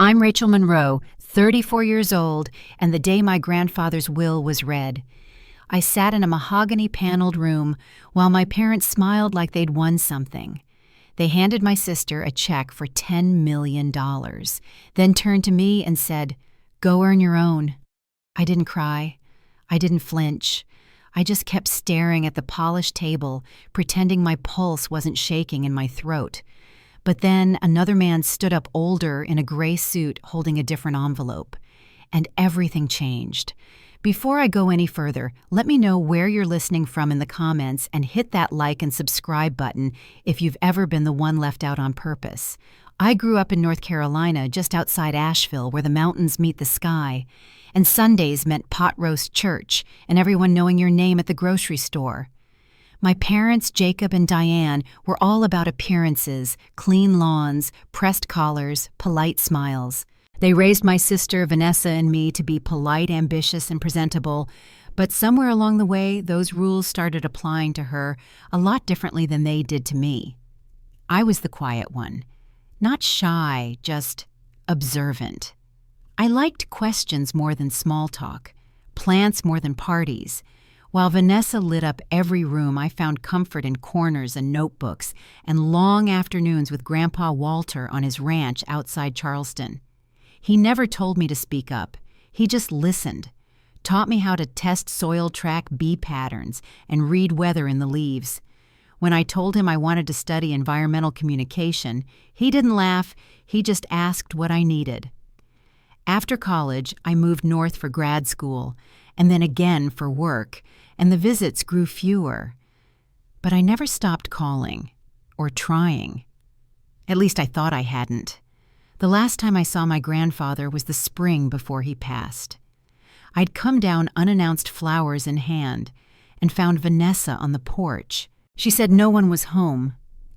I'm Rachel Monroe, 34 years old, and the day my grandfather's will was read. I sat in a mahogany-paneled room while my parents smiled like they'd won something. They handed my sister a check for $10 million, then turned to me and said, "Go earn your own." I didn't cry. I didn't flinch. I just kept staring at the polished table, pretending my pulse wasn't shaking in my throat. But then another man stood up, older, in a gray suit, holding a different envelope. And everything changed. Before I go any further, let me know where you're listening from in the comments and hit that like and subscribe button if you've ever been the one left out on purpose. I grew up in North Carolina, just outside Asheville, where the mountains meet the sky. And Sundays meant pot roast church and everyone knowing your name at the grocery store. My parents, Jacob and Diane, were all about appearances, clean lawns, pressed collars, polite smiles. They raised my sister Vanessa and me to be polite, ambitious, and presentable, but somewhere along the way, those rules started applying to her a lot differently than they did to me. I was the quiet one. Not shy, just observant. I liked questions more than small talk, plants more than parties. While Vanessa lit up every room, I found comfort in corners and notebooks and long afternoons with Grandpa Walter on his ranch outside Charleston. He never told me to speak up. He just listened, taught me how to test soil track bee patterns and read weather in the leaves. When I told him I wanted to study environmental communication, he didn't laugh, he just asked what I needed. After college, I moved north for grad school, and then again for work, and the visits grew fewer. But I never stopped calling, or trying. At least I thought I hadn't. The last time I saw my grandfather was the spring before he passed. I'd come down unannounced, flowers in hand, and found Vanessa on the porch. She said no one was home.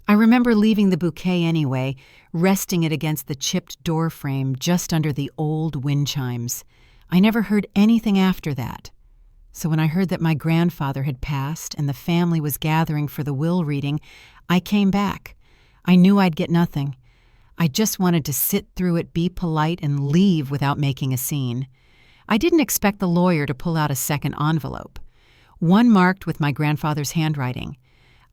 I remember leaving the bouquet anyway, resting it against the chipped door frame just under the old wind chimes. I never heard anything after that. So when I heard that my grandfather had passed and the family was gathering for the will reading, I came back. I knew I'd get nothing. I just wanted to sit through it, be polite, and leave without making a scene. I didn't expect the lawyer to pull out a second envelope, one marked with my grandfather's handwriting.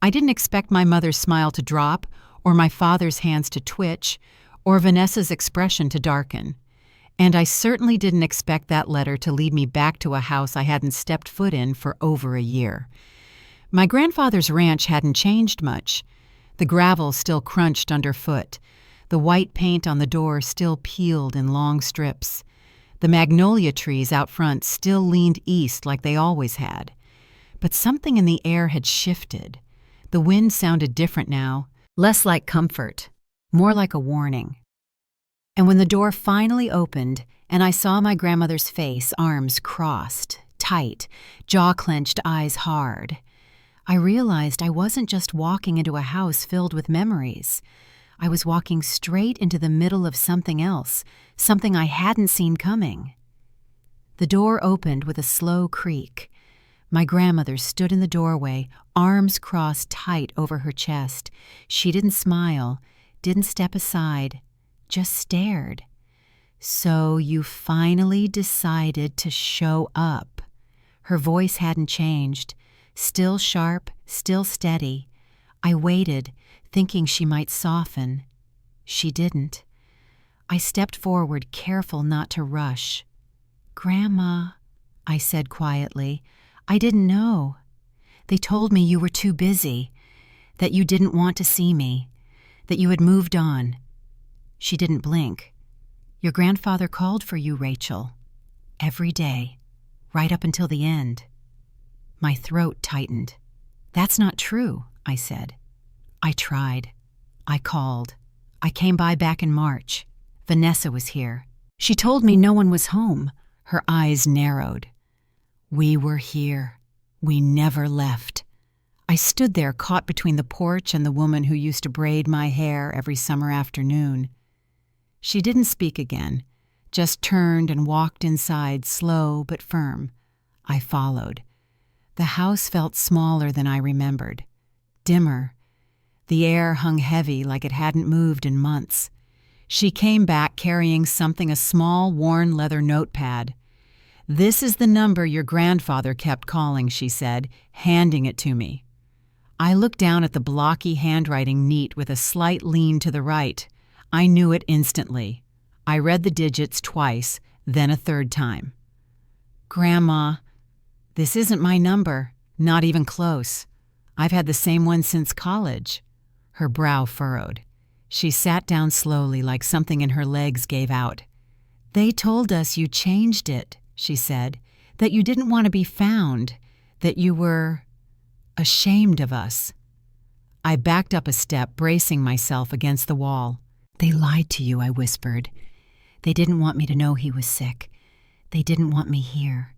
I didn't expect my mother's smile to drop, or my father's hands to twitch, or Vanessa's expression to darken. And I certainly didn't expect that letter to lead me back to a house I hadn't stepped foot in for over a year. My grandfather's ranch hadn't changed much. The gravel still crunched underfoot. The white paint on the door still peeled in long strips. The magnolia trees out front still leaned east like they always had. But something in the air had shifted. The wind sounded different now, less like comfort, more like a warning. And when the door finally opened and I saw my grandmother's face, arms crossed, tight, jaw clenched, eyes hard, I realized I wasn't just walking into a house filled with memories. I was walking straight into the middle of something else, something I hadn't seen coming. The door opened with a slow creak. My grandmother stood in the doorway, arms crossed tight over her chest. She didn't smile, didn't step aside, just stared. "So you finally decided to show up." Her voice hadn't changed, still sharp, still steady. I waited, thinking she might soften. She didn't. I stepped forward, careful not to rush. "Grandma," I said quietly, "I didn't know. They told me you were too busy, that you didn't want to see me, that you had moved on." She didn't blink. "Your grandfather called for you, Rachel. Every day, right up until the end." My throat tightened. "That's not true," I said. "I tried. I called. I came by back in March. Vanessa was here. She told me no one was home." Her eyes narrowed. "We were here. We never left." I stood there, caught between the porch and the woman who used to braid my hair every summer afternoon. She didn't speak again, just turned and walked inside, slow but firm. I followed. The house felt smaller than I remembered, dimmer. The air hung heavy like it hadn't moved in months. She came back carrying a small, worn leather notepad. "This is the number your grandfather kept calling," she said, handing it to me. I looked down at the blocky handwriting neat with a slight lean to the right. I knew it instantly. I read the digits twice, then a third time. "Grandma, this isn't my number, not even close. I've had the same one since college." Her brow furrowed. She sat down slowly, like something in her legs gave out. "They told us you changed it," she said, "that you didn't want to be found, that you were ashamed of us." I backed up a step, bracing myself against the wall. "They lied to you," I whispered. "They didn't want me to know he was sick. They didn't want me here."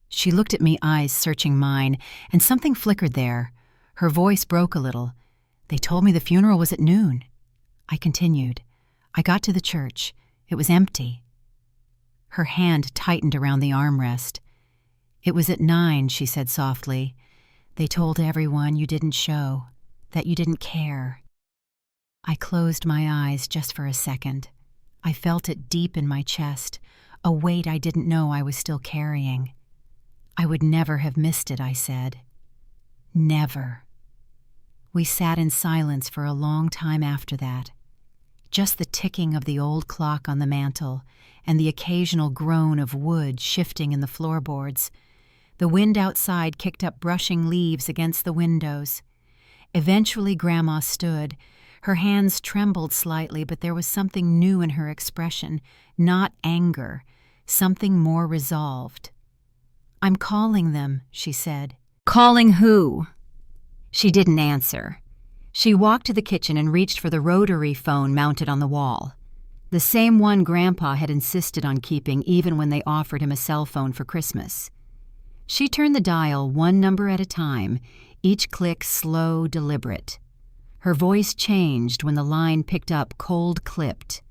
She looked at me, eyes searching mine, and something flickered there. Her voice broke a little. "They told me the funeral was at noon." I continued. "I got to the church. It was empty." Her hand tightened around the armrest. "It was at 9, she said softly. "They told everyone you didn't show, that you didn't care." I closed my eyes just for a second. I felt it deep in my chest, a weight I didn't know I was still carrying. "I would never have missed it," I said. "Never." We sat in silence for a long time after that. Just the ticking of the old clock on the mantel and the occasional groan of wood shifting in the floorboards. The wind outside kicked up brushing leaves against the windows. Eventually Grandma stood. Her hands trembled slightly, but there was something new in her expression, not anger, something more resolved. "I'm calling them," she said. "Calling who?" She didn't answer. She walked to the kitchen and reached for the rotary phone mounted on the wall. The same one Grandpa had insisted on keeping even when they offered him a cell phone for Christmas. She turned the dial one number at a time, each click slow, deliberate. Her voice changed when the line picked up cold-clipped.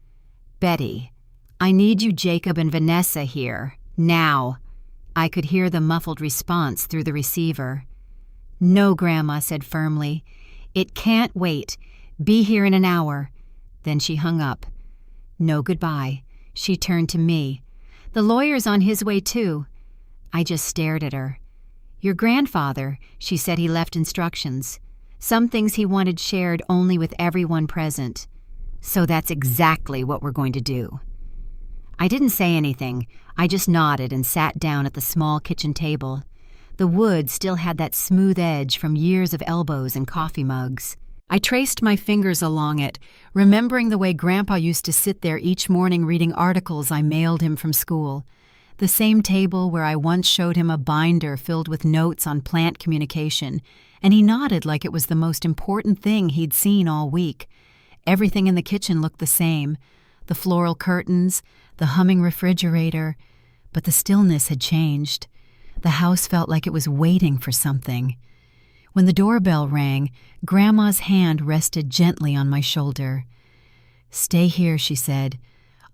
"Betty, I need you, Jacob and Vanessa here, now." I could hear the muffled response through the receiver. "No," Grandma said firmly. "It can't wait. Be here in an hour." Then she hung up. "No goodbye." She turned to me. "The lawyer's on his way too." I just stared at her. "Your grandfather," she said, "he left instructions. Some things he wanted shared only with everyone present. So that's exactly what we're going to do." I didn't say anything. I just nodded and sat down at the small kitchen table. The wood still had that smooth edge from years of elbows and coffee mugs. I traced my fingers along it, remembering the way Grandpa used to sit there each morning reading articles I mailed him from school. The same table where I once showed him a binder filled with notes on plant communication, and he nodded like it was the most important thing he'd seen all week. Everything in the kitchen looked the same. The floral curtains, the humming refrigerator, but the stillness had changed. The house felt like it was waiting for something. When the doorbell rang, Grandma's hand rested gently on my shoulder. "Stay here," she said.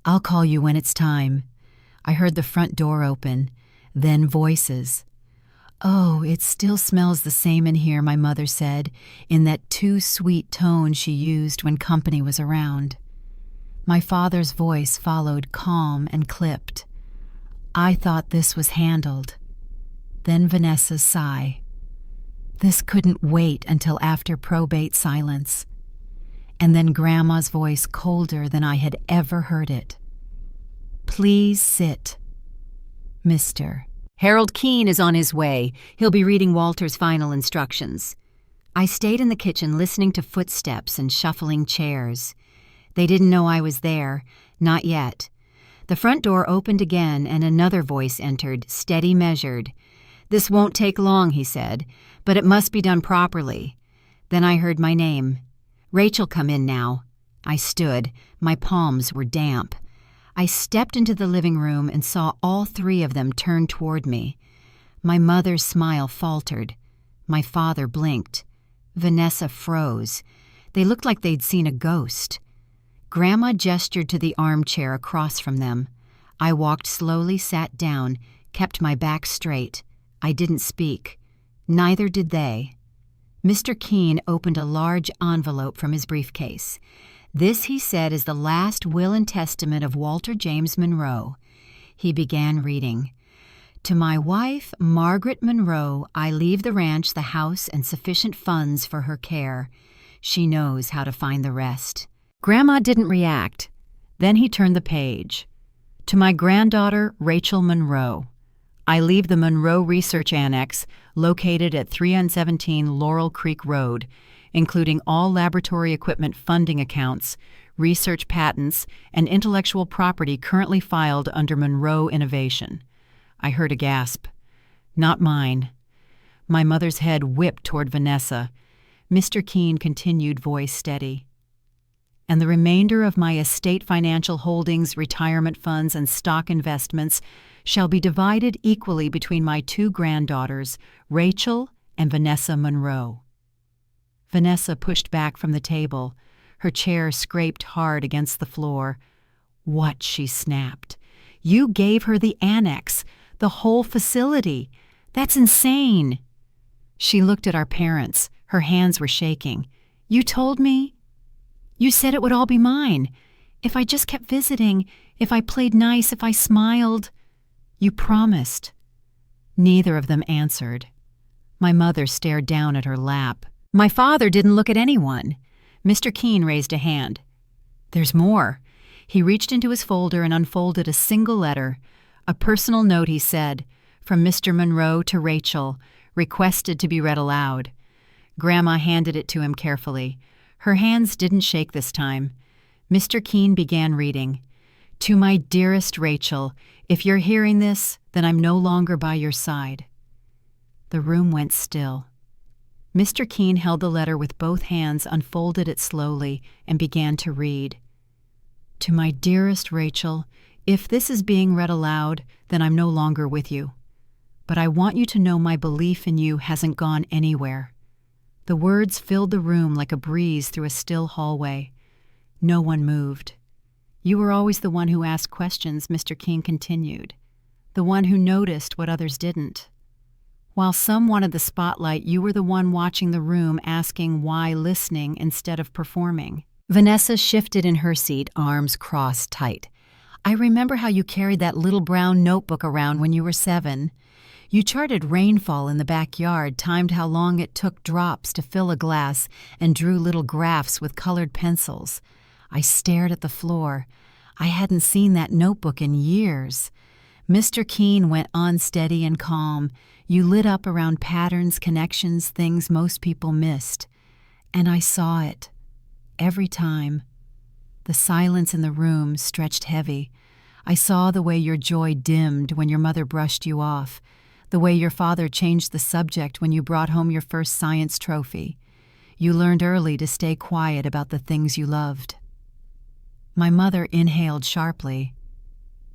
"I'll call you when it's time." I heard the front door open, then voices. "Oh, it still smells the same in here," my mother said, in that too sweet tone she used when company was around. My father's voice followed, calm and clipped. "I thought this was handled." Then Vanessa's sigh. "This couldn't wait until after probate silence." And then Grandma's voice, colder than I had ever heard it. "Please sit. Mr. Harold Keene is on his way. He'll be reading Walter's final instructions." I stayed in the kitchen listening to footsteps and shuffling chairs. They didn't know I was there, not yet. The front door opened again and another voice entered, steady, measured. "This won't take long," he said, "but it must be done properly." Then I heard my name. "Rachel, come in now." I stood. My palms were damp. I stepped into the living room and saw all three of them turn toward me. My mother's smile faltered. My father blinked. Vanessa froze. They looked like they'd seen a ghost. Grandma gestured to the armchair across from them. I walked slowly, sat down, kept my back straight. I didn't speak. Neither did they. Mr. Keene opened a large envelope from his briefcase. This, he said, is the last will and testament of Walter James Monroe. He began reading. To my wife, Margaret Monroe, I leave the ranch, the house, and sufficient funds for her care. She knows how to find the rest. Grandma didn't react. Then he turned the page. To my granddaughter, Rachel Monroe, I leave the Monroe Research Annex, located at 317 Laurel Creek Road, including all laboratory equipment funding accounts, research patents, and intellectual property currently filed under Monroe Innovation. I heard a gasp. Not mine. My mother's head whipped toward Vanessa. Mr. Keene continued, voice steady. And the remainder of my estate financial holdings, retirement funds, and stock investments shall be divided equally between my two granddaughters, Rachel and Vanessa Monroe. Vanessa pushed back from the table. Her chair scraped hard against the floor. What? She snapped. You gave her the annex, the whole facility. That's insane. She looked at our parents. Her hands were shaking. You told me? You said it would all be mine. If I just kept visiting, if I played nice, if I smiled. You promised. Neither of them answered. My mother stared down at her lap. My father didn't look at anyone. Mr. Keene raised a hand. There's more. He reached into his folder and unfolded a single letter. A personal note, he said, from Mr. Monroe to Rachel, requested to be read aloud. Grandma handed it to him carefully. Her hands didn't shake this time. Mr. Keene began reading. To my dearest Rachel, if you're hearing this, then I'm no longer by your side. The room went still. Mr. Keene held the letter with both hands, unfolded it slowly, and began to read. To my dearest Rachel, if this is being read aloud, then I'm no longer with you. But I want you to know my belief in you hasn't gone anywhere. The words filled the room like a breeze through a still hallway. No one moved. You were always the one who asked questions, Mr. Keene continued. The one who noticed what others didn't. While some wanted the spotlight, you were the one watching the room, asking why, listening instead of performing. Vanessa shifted in her seat, arms crossed tight. I remember how you carried that little brown notebook around when you were 7. You charted rainfall in the backyard, timed how long it took drops to fill a glass, and drew little graphs with colored pencils. I stared at the floor. I hadn't seen that notebook in years. Mr. Keene went on steady and calm. You lit up around patterns, connections, things most people missed. And I saw it. Every time. The silence in the room stretched heavy. I saw the way your joy dimmed when your mother brushed you off, the way your father changed the subject when you brought home your first science trophy. You learned early to stay quiet about the things you loved. My mother inhaled sharply.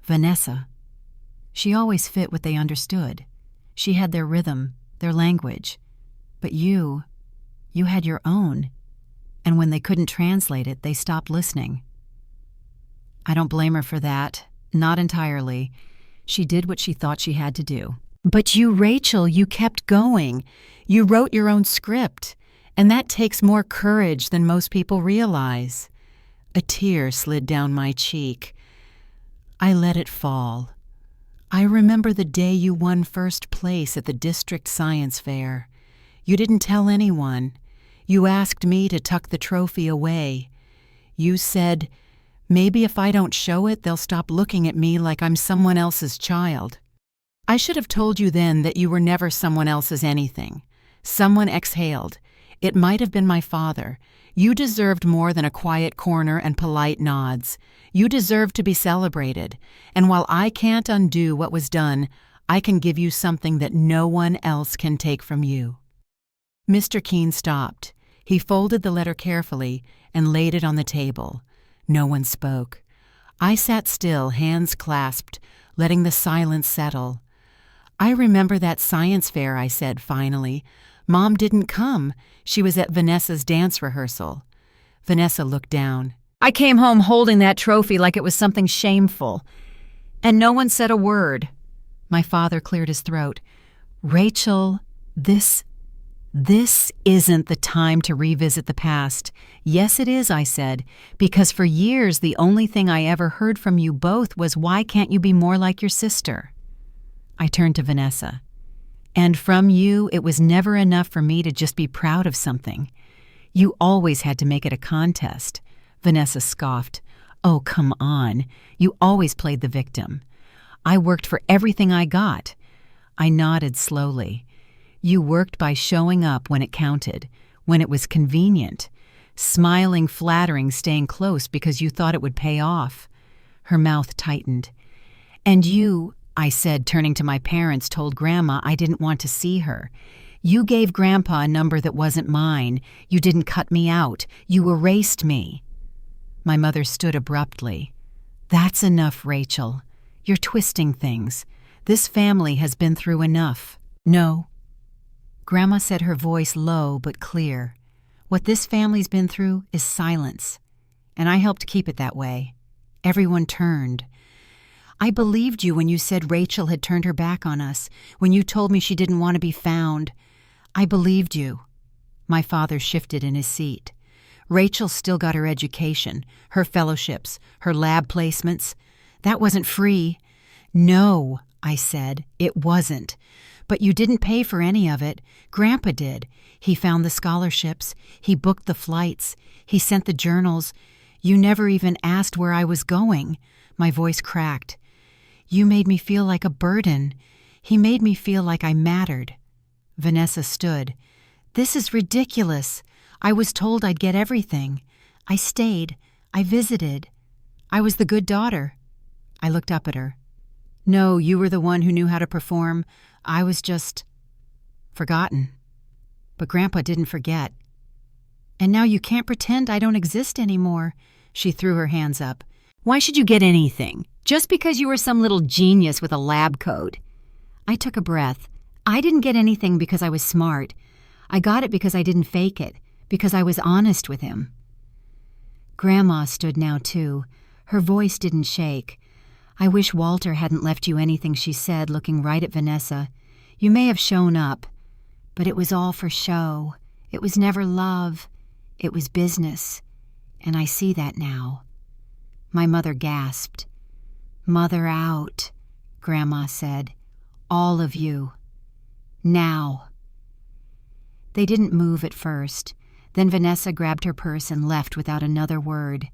Vanessa. She always fit what they understood. She had their rhythm, their language. But you had your own. And when they couldn't translate it, they stopped listening. I don't blame her for that. Not entirely. She did what she thought she had to do. But you, Rachel, you kept going. You wrote your own script. And that takes more courage than most people realize. A tear slid down my cheek. I let it fall. I remember the day you won first place at the district science fair. You didn't tell anyone. You asked me to tuck the trophy away. You said, maybe if I don't show it, they'll stop looking at me like I'm someone else's child. I should have told you then that you were never someone else's anything. Someone exhaled. It might have been my father. You deserved more than a quiet corner and polite nods. You deserved to be celebrated. And while I can't undo what was done, I can give you something that no one else can take from you. Mr. Keene stopped. He folded the letter carefully and laid it on the table. No one spoke. I sat still, hands clasped, letting the silence settle. I remember that science fair, I said finally. Mom didn't come. She was at Vanessa's dance rehearsal. Vanessa looked down. I came home holding that trophy like it was something shameful. And no one said a word. My father cleared his throat. Rachel, this This isn't the time to revisit the past. Yes, it is, I said, because for years the only thing I ever heard from you both was, why can't you be more like your sister? I turned to Vanessa. And from you, it was never enough for me to just be proud of something. You always had to make it a contest. Vanessa scoffed. Oh, come on. You always played the victim. I worked for everything I got. I nodded slowly. You worked by showing up when it counted, when it was convenient, smiling, flattering, staying close because you thought it would pay off. Her mouth tightened. And you, I said, turning to my parents, told Grandma I didn't want to see her. You gave Grandpa a number that wasn't mine. You didn't cut me out. You erased me. My mother stood abruptly. That's enough, Rachel. You're twisting things. This family has been through enough. No. Grandma said, her voice low but clear. What this family's been through is silence, and I helped keep it that way. Everyone turned. I believed you when you said Rachel had turned her back on us, when you told me she didn't want to be found. I believed you. My father shifted in his seat. Rachel still got her education, her fellowships, her lab placements. That wasn't free. No, I said, it wasn't. But you didn't pay for any of it. Grandpa did. He found the scholarships. He booked the flights. He sent the journals. You never even asked where I was going. My voice cracked. You made me feel like a burden. He made me feel like I mattered. Vanessa stood. This is ridiculous. I was told I'd get everything. I stayed. I visited. I was the good daughter. I looked up at her. No, you were the one who knew how to perform. I was just forgotten. But Grandpa didn't forget. And now you can't pretend I don't exist anymore. She threw her hands up. Why should you get anything? Just because you were some little genius with a lab coat. I took a breath. I didn't get anything because I was smart. I got it because I didn't fake it, because I was honest with him. Grandma stood now too. Her voice didn't shake. I wish Walter hadn't left you anything, she said, looking right at Vanessa. You may have shown up, but it was all for show. It was never love. It was business. And I see that now. My mother gasped. Mother out, Grandma said. All of you. Now. They didn't move at first. Then Vanessa grabbed her purse and left without another word.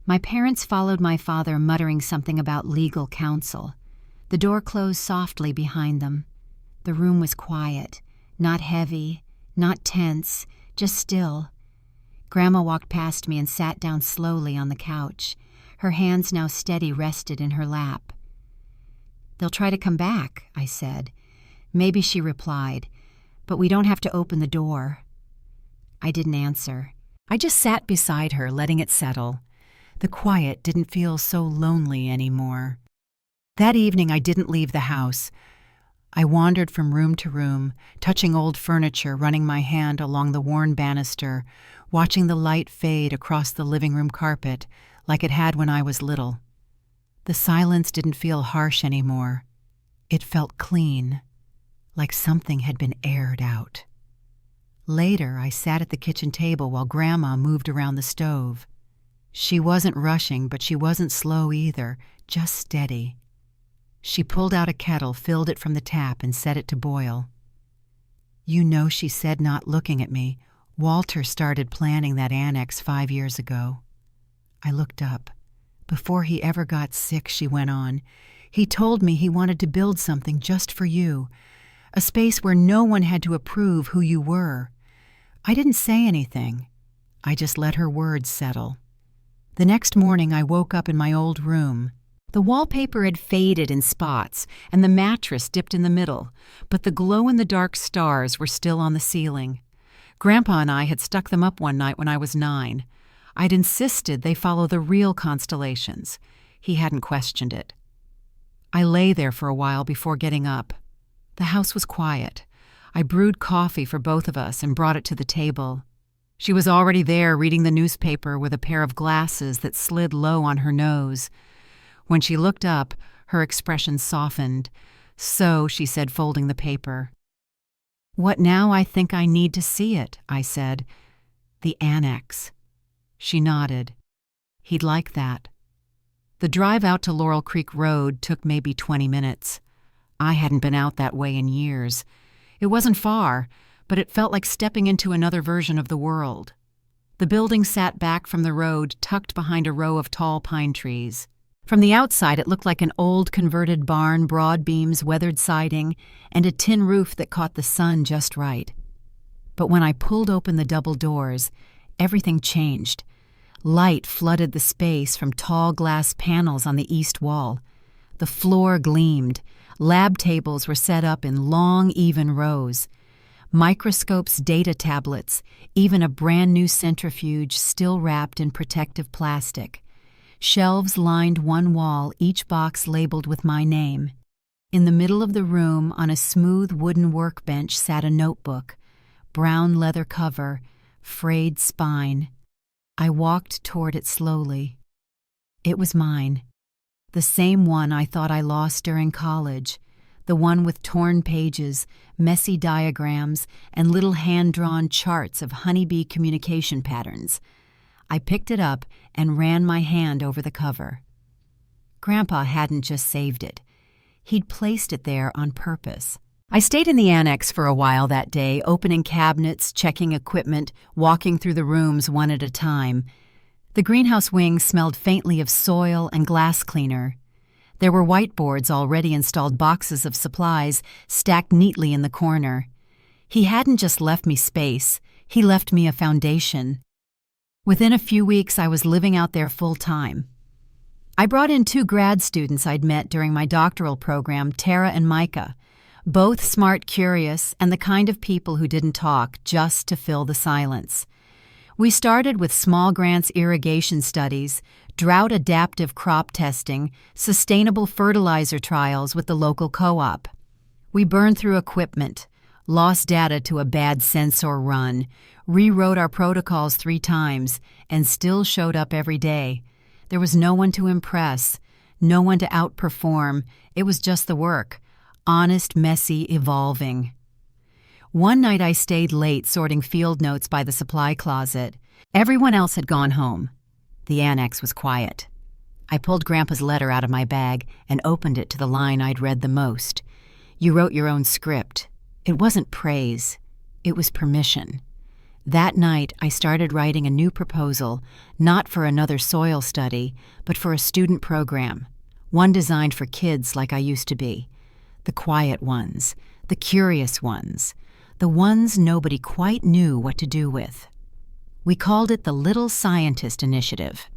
My parents followed my father, muttering something about legal counsel. The door closed softly behind them. The room was quiet, not heavy, not tense, just still. Grandma walked past me and sat down slowly on the couch. Her hands, now steady, rested in her lap. They'll try to come back, I said. Maybe, she replied, but we don't have to open the door. I didn't answer. I just sat beside her, letting it settle. The quiet didn't feel so lonely anymore. That evening I didn't leave the house. I wandered from room to room, touching old furniture, running my hand along the worn banister, watching the light fade across the living room carpet like it had when I was little. The silence didn't feel harsh anymore. It felt clean, like something had been aired out. Later, I sat at the kitchen table while Grandma moved around the stove. She wasn't rushing, but she wasn't slow either, just steady. She pulled out a kettle, filled it from the tap, and set it to boil. You know, she said, not looking at me, Walter started planning that annex 5 years ago. I looked up. Before he ever got sick, she went on, he told me he wanted to build something just for you, a space where no one had to approve who you were. I didn't say anything. I just let her words settle. The next morning, I woke up in my old room. The wallpaper had faded in spots, and the mattress dipped in the middle, but the glow-in-the-dark stars were still on the ceiling. Grandpa and I had stuck them up one night when I was 9. I'd insisted they follow the real constellations. He hadn't questioned it. I lay there for a while before getting up. The house was quiet. I brewed coffee for both of us and brought it to the table. She was already there reading the newspaper with a pair of glasses that slid low on her nose. When she looked up, her expression softened. So, she said, folding the paper, "What now? I think I need to see it," I said. "The annex." She nodded. He'd like that. The drive out to Laurel Creek Road took maybe 20 minutes. I hadn't been out that way in years. It wasn't far, but it felt like stepping into another version of the world. The building sat back from the road, tucked behind a row of tall pine trees. From the outside, it looked like an old converted barn, broad beams, weathered siding, and a tin roof that caught the sun just right. But when I pulled open the double doors, everything changed. Light flooded the space from tall glass panels on the east wall. The floor gleamed. Lab tables were set up in long, even rows. Microscopes, data tablets, even a brand new centrifuge still wrapped in protective plastic. Shelves lined one wall, each box labeled with my name. In the middle of the room, on a smooth wooden workbench, sat a notebook. Brown leather cover, frayed spine. I walked toward it slowly. It was mine. The same one I thought I lost during college. The one with torn pages, messy diagrams, and little hand-drawn charts of honeybee communication patterns. I picked it up and ran my hand over the cover. Grandpa hadn't just saved it. He'd placed it there on purpose. I stayed in the annex for a while that day, opening cabinets, checking equipment, walking through the rooms one at a time. The greenhouse wing smelled faintly of soil and glass cleaner. There were whiteboards, already installed boxes of supplies, stacked neatly in the corner. He hadn't just left me space, he left me a foundation. Within a few weeks, I was living out there full-time. I brought in 2 grad students I'd met during my doctoral program, Tara and Micah, both smart, curious, and the kind of people who didn't talk just to fill the silence. We started with small grants irrigation studies, drought-adaptive crop testing, sustainable fertilizer trials with the local co-op. We burned through equipment, lost data to a bad sensor run, rewrote our protocols 3 times, and still showed up every day. There was no one to impress, no one to outperform. It was just the work, honest, messy, evolving. One night I stayed late sorting field notes by the supply closet. Everyone else had gone home. The annex was quiet. I pulled Grandpa's letter out of my bag and opened it to the line I'd read the most. "You wrote your own script." It wasn't praise. It was permission. That night, I started writing a new proposal, not for another soil study, but for a student program, one designed for kids like I used to be. The quiet ones, the curious ones, the ones nobody quite knew what to do with. We called it the Little Scientist Initiative.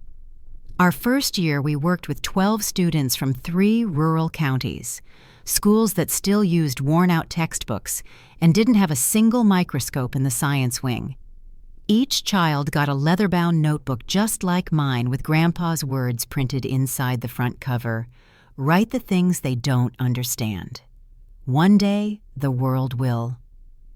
Our first year, we worked with 12 students from 3 rural counties, schools that still used worn-out textbooks and didn't have a single microscope in the science wing. Each child got a leather-bound notebook just like mine with Grandpa's words printed inside the front cover. Write the things they don't understand. One day, the world will.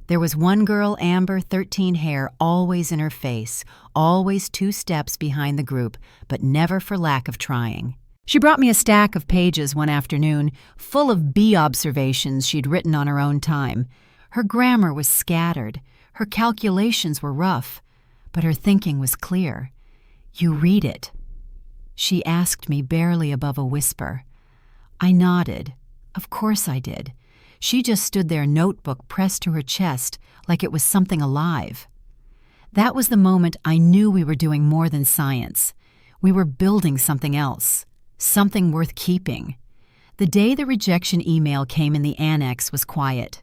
There was one girl, Amber, 13, hair always in her face, always 2 steps behind the group, but never for lack of trying. She brought me a stack of pages one afternoon, full of bee observations she'd written on her own time. Her grammar was scattered, her calculations were rough, but her thinking was clear. "You read it?" She asked me barely above a whisper. I nodded. Of course I did. She just stood there, notebook pressed to her chest, like it was something alive. That was the moment I knew we were doing more than science. We were building something else, something worth keeping. The day the rejection email came in the annex was quiet.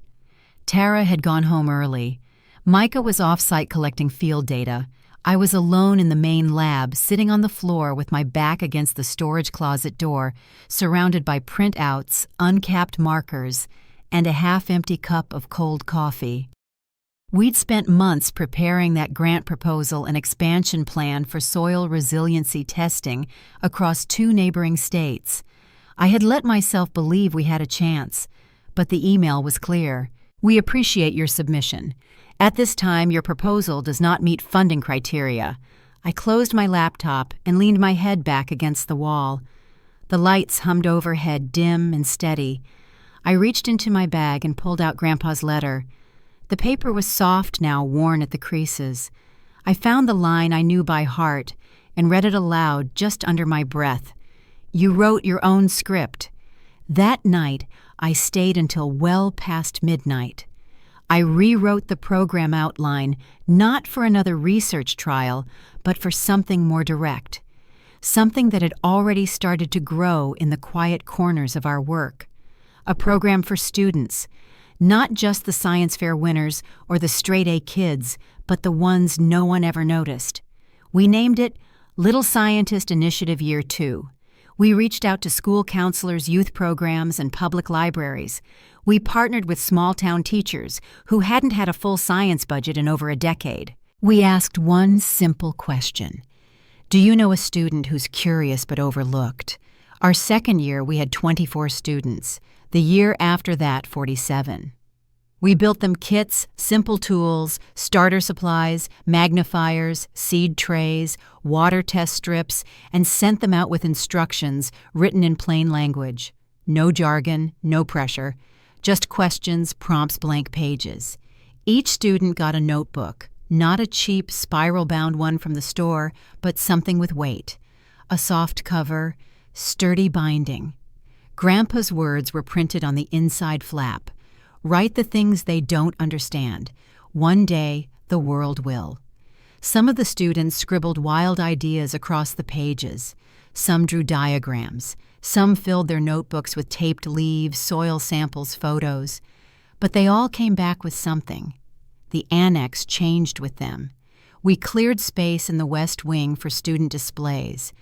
Tara had gone home early. Micah was off-site collecting field data. I was alone in the main lab, sitting on the floor with my back against the storage closet door, surrounded by printouts, uncapped markers, and a half-empty cup of cold coffee. We'd spent months preparing that grant proposal and expansion plan for soil resiliency testing across 2 neighboring states. I had let myself believe we had a chance, but the email was clear. "We appreciate your submission. At this time, your proposal does not meet funding criteria." I closed my laptop and leaned my head back against the wall. The lights hummed overhead, dim and steady. I reached into my bag and pulled out Grandpa's letter. The paper was soft now, worn at the creases. I found the line I knew by heart and read it aloud just under my breath. "You wrote your own script." That night, I stayed until well past midnight. I rewrote the program outline, not for another research trial, but for something more direct. Something that had already started to grow in the quiet corners of our work. A program for students, not just the science fair winners or the straight-A kids, but the ones no one ever noticed. We named it Little Scientist Initiative Year 2. We reached out to school counselors, youth programs, and public libraries. We partnered with small-town teachers who hadn't had a full science budget in over a decade. We asked one simple question. Do you know a student who's curious but overlooked? Our second year, we had 24 students. The year after that, 47. We built them kits, simple tools, starter supplies, magnifiers, seed trays, water test strips, and sent them out with instructions written in plain language. No jargon, no pressure, just questions, prompts, blank pages. Each student got a notebook, not a cheap spiral-bound one from the store, but something with weight. A soft cover, sturdy binding. Grandpa's words were printed on the inside flap. Write the things they don't understand. One day, the world will. Some of the students scribbled wild ideas across the pages. Some drew diagrams. Some filled their notebooks with taped leaves, soil samples, photos. But they all came back with something. The annex changed with them. We cleared space in the West Wing for student displays.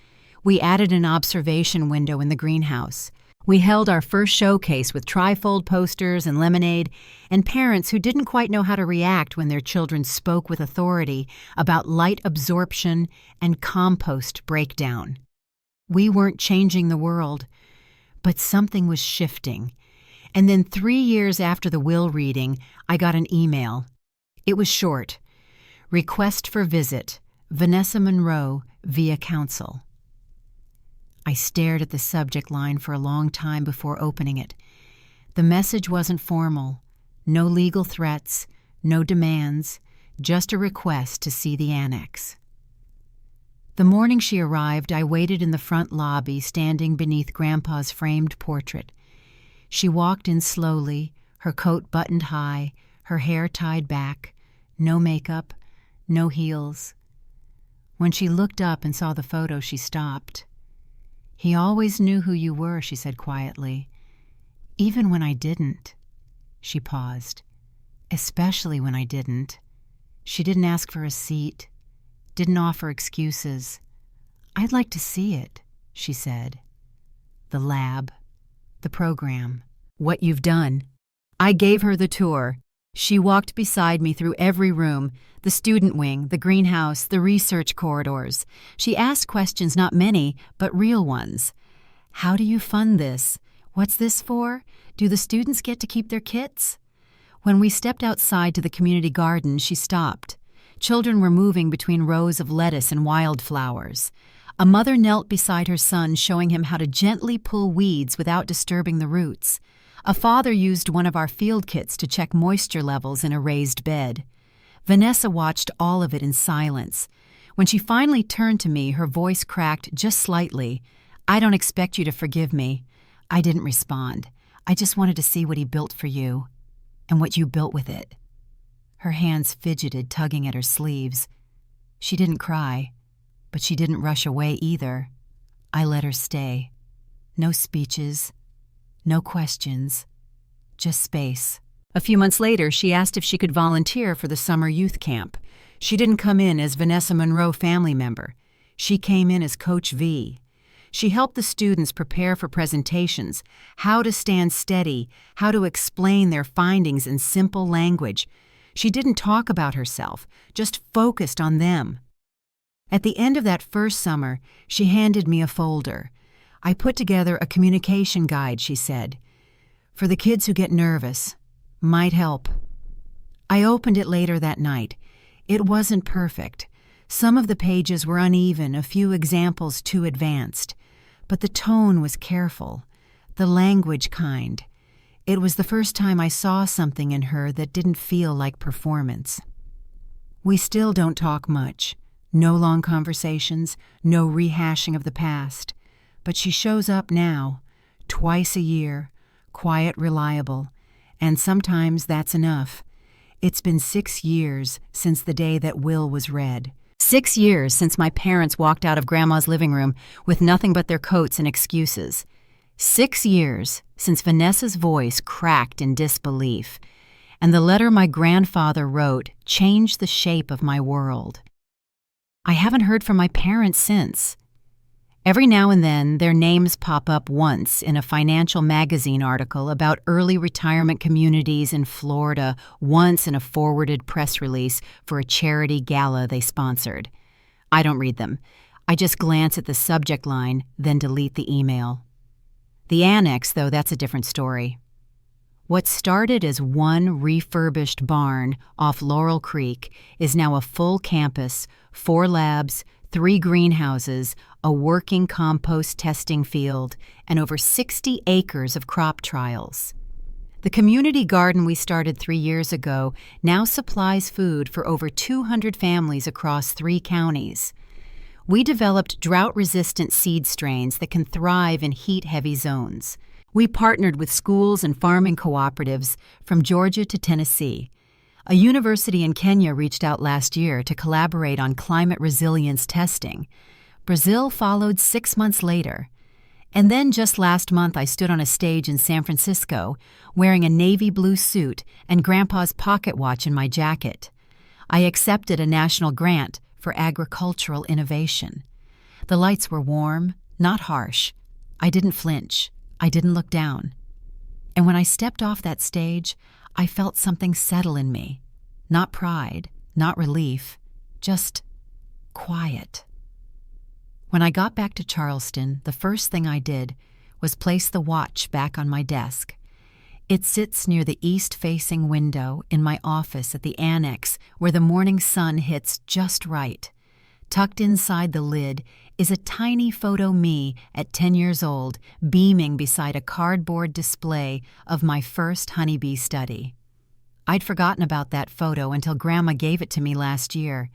We added an observation window in the greenhouse. We held our first showcase with trifold posters and lemonade, and parents who didn't quite know how to react when their children spoke with authority about light absorption and compost breakdown. We weren't changing the world, but something was shifting. And then 3 years after the will reading, I got an email. It was short. Request for visit, Vanessa Monroe, via counsel. I stared at the subject line for a long time before opening it. The message wasn't formal. No legal threats, no demands, just a request to see the annex. The morning she arrived, I waited in the front lobby, standing beneath Grandpa's framed portrait. She walked in slowly, her coat buttoned high, her hair tied back, no makeup, no heels. When she looked up and saw the photo, she stopped. "He always knew who you were," she said quietly. "Even when I didn't." She paused. "Especially when I didn't." She didn't ask for a seat, didn't offer excuses. "I'd like to see it," she said. "The lab, the program, what you've done." I gave her the tour. She walked beside me through every room, the student wing, the greenhouse, the research corridors. She asked questions, not many, but real ones. How do you fund this? What's this for? Do the students get to keep their kits? When we stepped outside to the community garden, she stopped. Children were moving between rows of lettuce and wildflowers. A mother knelt beside her son, showing him how to gently pull weeds without disturbing the roots. A father used one of our field kits to check moisture levels in a raised bed. Vanessa watched all of it in silence. When she finally turned to me, her voice cracked just slightly. "I don't expect you to forgive me." I didn't respond. I just wanted to see what he built for you, and what you built with it. Her hands fidgeted, tugging at her sleeves. She didn't cry, but she didn't rush away either. I let her stay. No speeches. No questions, just space. A few months later, she asked if she could volunteer for the summer youth camp. She didn't come in as Vanessa Monroe family member. She came in as Coach V. She helped the students prepare for presentations, how to stand steady, how to explain their findings in simple language. She didn't talk about herself, just focused on them. At the end of that first summer, she handed me a folder. "I put together a communication guide," she said, "for the kids who get nervous. Might help." I opened it later that night. It wasn't perfect. Some of the pages were uneven, a few examples too advanced. But the tone was careful, the language kind. It was the first time I saw something in her that didn't feel like performance. We still don't talk much. No long conversations, no rehashing of the past. But she shows up now, twice a year, quiet, reliable, and sometimes that's enough. It's been 6 years since the day that will was read. 6 years since my parents walked out of Grandma's living room with nothing but their coats and excuses. 6 years since Vanessa's voice cracked in disbelief, and the letter my grandfather wrote changed the shape of my world. I haven't heard from my parents since. Every now and then, their names pop up once in a financial magazine article about early retirement communities in Florida, once in a forwarded press release for a charity gala they sponsored. I don't read them. I just glance at the subject line, then delete the email. The annex, though, that's a different story. What started as one refurbished barn off Laurel Creek is now a full campus, 4 labs, 3 greenhouses, a working compost testing field, and over 60 acres of crop trials. The community garden we started 3 years ago now supplies food for over 200 families across 3 counties. We developed drought-resistant seed strains that can thrive in heat-heavy zones. We partnered with schools and farming cooperatives from Georgia to Tennessee. A university in Kenya reached out last year to collaborate on climate resilience testing. Brazil followed 6 months later. And then just last month I stood on a stage in San Francisco wearing a navy blue suit and Grandpa's pocket watch in my jacket. I accepted a national grant for agricultural innovation. The lights were warm, not harsh. I didn't flinch. I didn't look down. And when I stepped off that stage, I felt something settle in me. Not pride, not relief, just quiet. When I got back to Charleston, the first thing I did was place the watch back on my desk. It sits near the east-facing window in my office at the annex where the morning sun hits just right. Tucked inside the lid is a tiny photo me at 10 years old, beaming beside a cardboard display of my first honeybee study. I'd forgotten about that photo until Grandma gave it to me last year.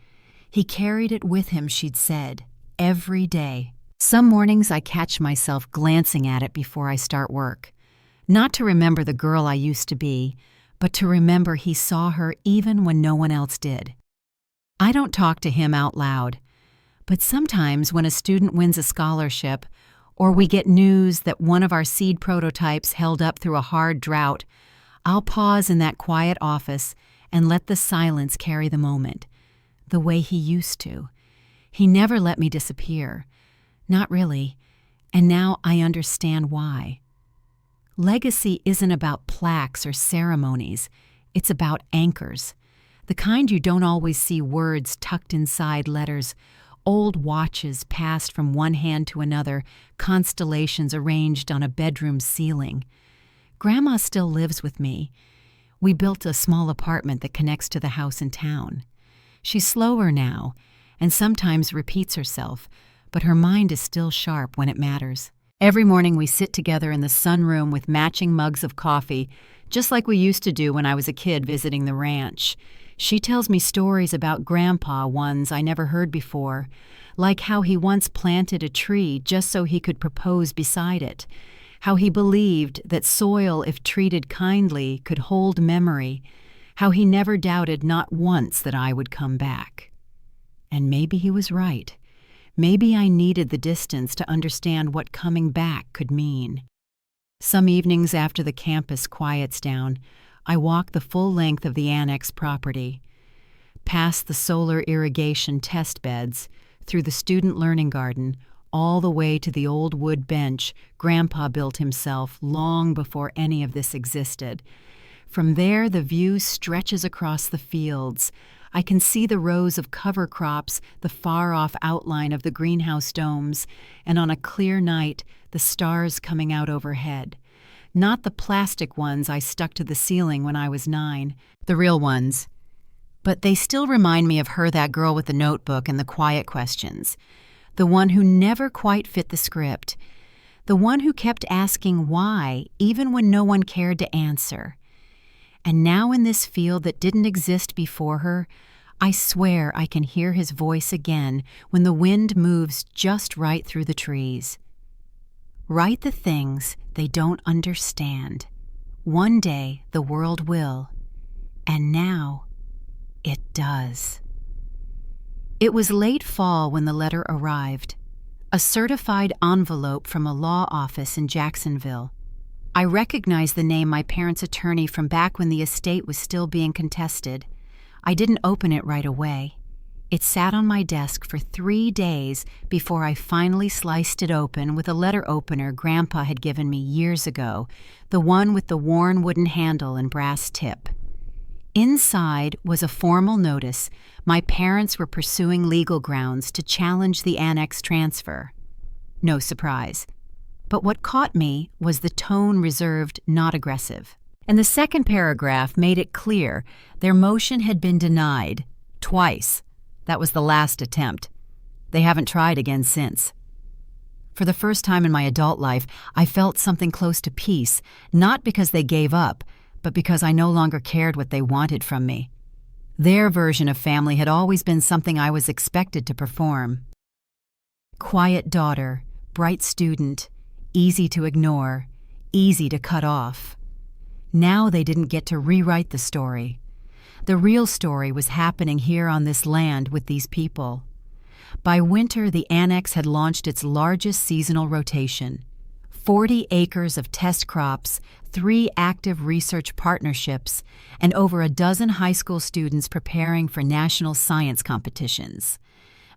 He carried it with him, she'd said, every day. Some mornings I catch myself glancing at it before I start work. Not to remember the girl I used to be, but to remember he saw her even when no one else did. I don't talk to him out loud, but sometimes when a student wins a scholarship, or we get news that one of our seed prototypes held up through a hard drought, I'll pause in that quiet office and let the silence carry the moment, the way he used to. He never let me disappear. Not really, and now I understand why. Legacy isn't about plaques or ceremonies. It's about anchors. The kind you don't always see words tucked inside letters, old watches passed from one hand to another, constellations arranged on a bedroom ceiling. Grandma still lives with me. We built a small apartment that connects to the house in town. She's slower now and sometimes repeats herself, but her mind is still sharp when it matters. Every morning we sit together in the sunroom with matching mugs of coffee, just like we used to do when I was a kid visiting the ranch. She tells me stories about Grandpa, ones I never heard before, like how he once planted a tree just so he could propose beside it, how he believed that soil, if treated kindly, could hold memory, how he never doubted not once that I would come back. And maybe he was right. Maybe I needed the distance to understand what coming back could mean. Some evenings after the campus quiets down, I walk the full length of the annex property, past the solar irrigation test beds, through the student learning garden, all the way to the old wood bench Grandpa built himself long before any of this existed. From there, the view stretches across the fields. I can see the rows of cover crops, the far-off outline of the greenhouse domes, and on a clear night, the stars coming out overhead. Not the plastic ones I stuck to the ceiling when I was 9, the real ones. But they still remind me of her, that girl with the notebook and the quiet questions. The one who never quite fit the script. the one who kept asking why, even when no one cared to answer. And now in this field that didn't exist before her, I swear I can hear his voice again when the wind moves just right through the trees. Write the things they don't understand. One day the world will. And now it does. It was late fall when the letter arrived. A certified envelope from a law office in Jacksonville. I recognized the name my parents' attorney from back when the estate was still being contested. I didn't open it right away. It sat on my desk for 3 days before I finally sliced it open with a letter opener Grandpa had given me years ago, the one with the worn wooden handle and brass tip. Inside was a formal notice my parents were pursuing legal grounds to challenge the annex transfer. No surprise. But what caught me was the tone reserved, not aggressive. And the second paragraph made it clear their motion had been denied, twice. That was the last attempt. They haven't tried again since. For the first time in my adult life, I felt something close to peace, not because they gave up, but because I no longer cared what they wanted from me. Their version of family had always been something I was expected to perform. Quiet daughter, bright student, easy to ignore, easy to cut off. Now they didn't get to rewrite the story. The real story was happening here on this land with these people. By winter, the annex had launched its largest seasonal rotation. 40 acres of test crops, 3 active research partnerships, and over a dozen high school students preparing for national science competitions.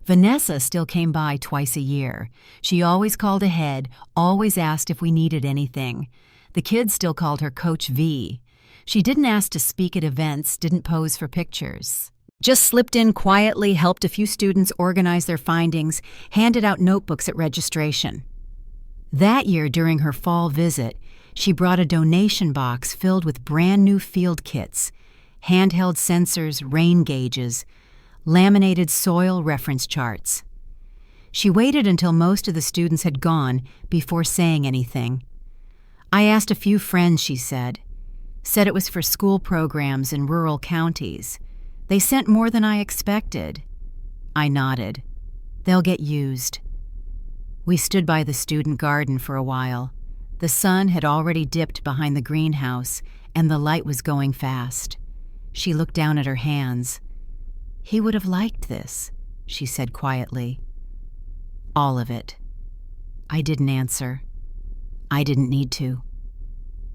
Vanessa still came by twice a year. She always called ahead, always asked if we needed anything. The kids still called her Coach V. She didn't ask to speak at events, didn't pose for pictures. Just slipped in quietly, helped a few students organize their findings, handed out notebooks at registration. That year, during her fall visit, she brought a donation box filled with brand new field kits, handheld sensors, rain gauges, laminated soil reference charts. She waited until most of the students had gone before saying anything. I asked a few friends, she said. Said it was for school programs in rural counties. They sent more than I expected. I nodded. They'll get used. We stood by the student garden for a while. The sun had already dipped behind the greenhouse, and the light was going fast. She looked down at her hands. He would have liked this, she said quietly. All of it. I didn't answer. I didn't need to.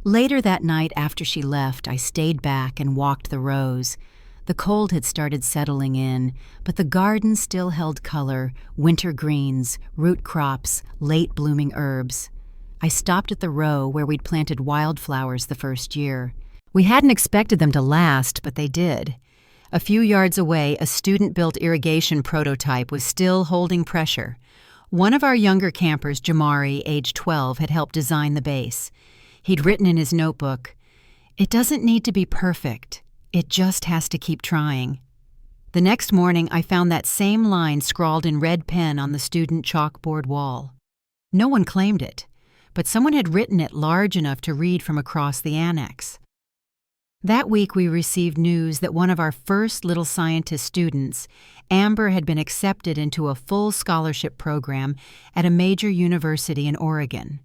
Later that night after she left, I stayed back and walked the rows. The cold had started settling in, but the garden still held color, winter greens, root crops, late blooming herbs. I stopped at the row where we'd planted wildflowers the first year. We hadn't expected them to last, but they did. A few yards away, a student-built irrigation prototype was still holding pressure. One of our younger campers, Jamari, age 12, had helped design the base. He'd written in his notebook, "It doesn't need to be perfect. It just has to keep trying." The next morning, I found that same line scrawled in red pen on the student chalkboard wall. No one claimed it, but someone had written it large enough to read from across the annex. That week, we received news that one of our first Little Scientist students, Amber, had been accepted into a full scholarship program at a major university in Oregon.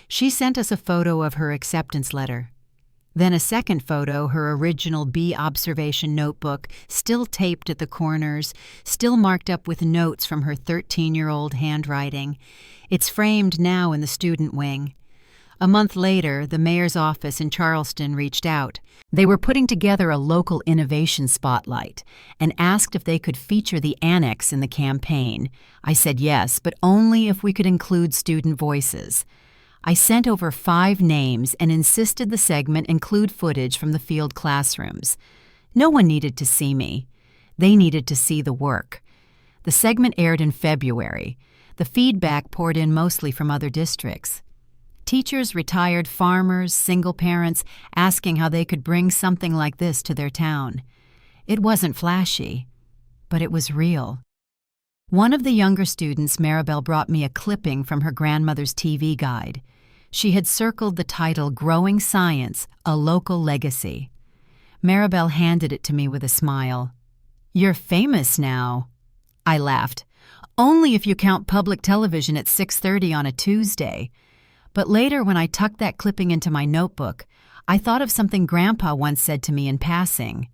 She sent us a photo of her acceptance letter. Then a second photo, her original bee observation notebook, still taped at the corners, still marked up with notes from her 13-year-old handwriting. It's framed now in the student wing. A month later, the mayor's office in Charleston reached out. They were putting together a local innovation spotlight and asked if they could feature the annex in the campaign. I said yes, but only if we could include student voices. I sent over 5 names and insisted the segment include footage from the field classrooms. No one needed to see me. They needed to see the work. The segment aired in February. The feedback poured in mostly from other districts. Teachers, retired farmers, single parents, asking how they could bring something like this to their town. It wasn't flashy, but it was real. One of the younger students, Maribel, brought me a clipping from her grandmother's TV guide. She had circled the title Growing Science, A Local Legacy. Maribel handed it to me with a smile. "You're famous now." I laughed. "Only if you count public television at 6:30 on a Tuesday." But later, when I tucked that clipping into my notebook, I thought of something Grandpa once said to me in passing.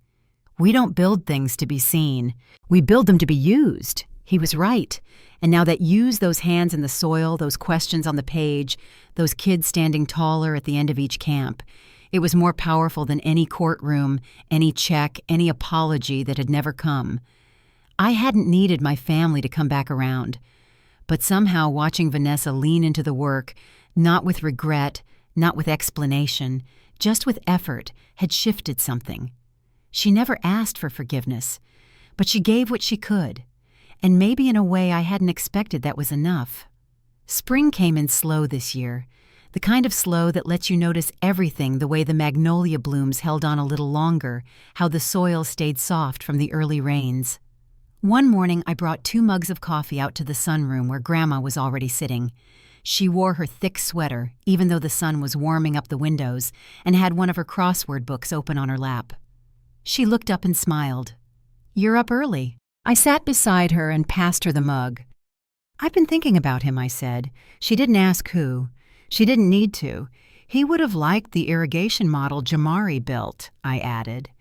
"We don't build things to be seen. We build them to be used." He was right. And now that use, those hands in the soil, those questions on the page, those kids standing taller at the end of each camp, it was more powerful than any courtroom, any check, any apology that had never come. I hadn't needed my family to come back around. But somehow watching Vanessa lean into the work, not with regret, not with explanation, just with effort, had shifted something. She never asked for forgiveness, but she gave what she could. And maybe in a way I hadn't expected that was enough. Spring came in slow this year, the kind of slow that lets you notice everything, the way the magnolia blooms held on a little longer, how the soil stayed soft from the early rains. One morning I brought 2 mugs of coffee out to the sunroom where Grandma was already sitting. She wore her thick sweater, even though the sun was warming up the windows, and had one of her crossword books open on her lap. She looked up and smiled. "You're up early." I sat beside her and passed her the mug. "I've been thinking about him," I said. She didn't ask who. She didn't need to. "He would have liked the irrigation model Jamari built," I added.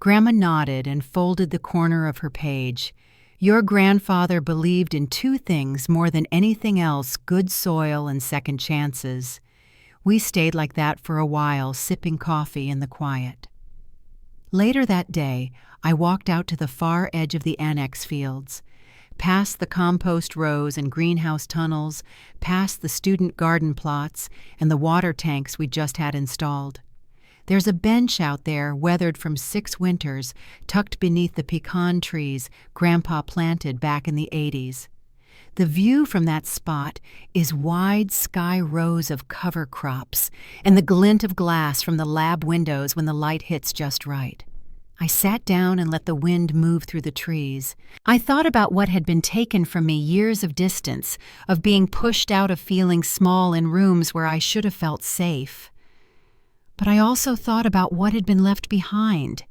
Grandma nodded and folded the corner of her page. "Your grandfather believed in 2 things more than anything else, good soil and second chances." We stayed like that for a while, sipping coffee in the quiet. Later that day, I walked out to the far edge of the annex fields, past the compost rows and greenhouse tunnels, past the student garden plots and the water tanks we just had installed. There's a bench out there, weathered from 6 winters, tucked beneath the pecan trees Grandpa planted back in the 80s. The view from that spot is wide sky rows of cover crops and the glint of glass from the lab windows when the light hits just right. I sat down and let the wind move through the trees. I thought about what had been taken from me, years of distance, of being pushed out of feeling small in rooms where I should have felt safe. But I also thought about what had been left behind.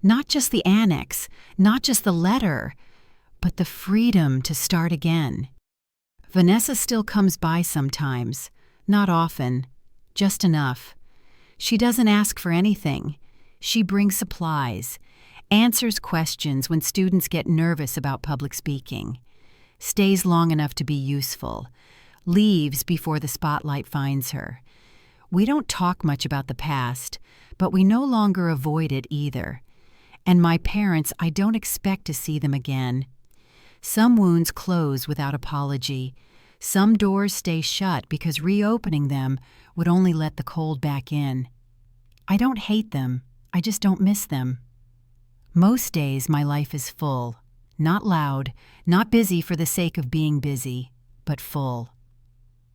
Not just the annex, not just the letter, but the freedom to start again. Vanessa still comes by sometimes, not often, just enough. She doesn't ask for anything. She brings supplies, answers questions when students get nervous about public speaking, stays long enough to be useful, leaves before the spotlight finds her. We don't talk much about the past, but we no longer avoid it either. And my parents, I don't expect to see them again. Some wounds close without apology. Some doors stay shut because reopening them would only let the cold back in. I don't hate them. I just don't miss them. Most days my life is full, not loud, not busy for the sake of being busy, but full.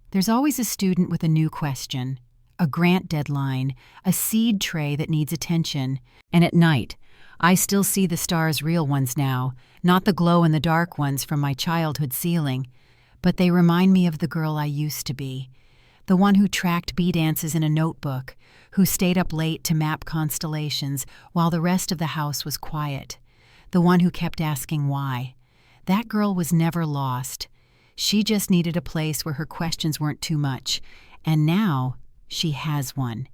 There's always a student with a new question, a grant deadline, a seed tray that needs attention. And at night, I still see the stars, real ones now, not the glow-in-the-dark ones from my childhood ceiling, but they remind me of the girl I used to be, the one who tracked bee dances in a notebook, who stayed up late to map constellations while the rest of the house was quiet, the one who kept asking why. That girl was never lost. She just needed a place where her questions weren't too much, and now she has one.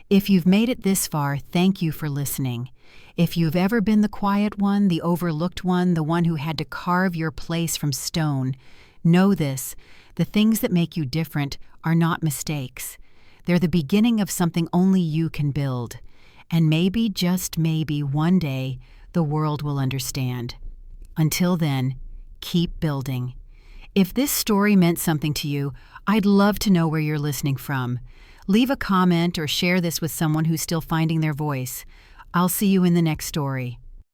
If you've made it this far, thank you for listening. If you've ever been the quiet one, the overlooked one, the one who had to carve your place from stone, know this: the things that make you different are not mistakes. They're the beginning of something only you can build. And maybe, just maybe, one day, the world will understand. Until then, keep building. If this story meant something to you, I'd love to know where you're listening from. Leave a comment or share this with someone who's still finding their voice. I'll see you in the next story.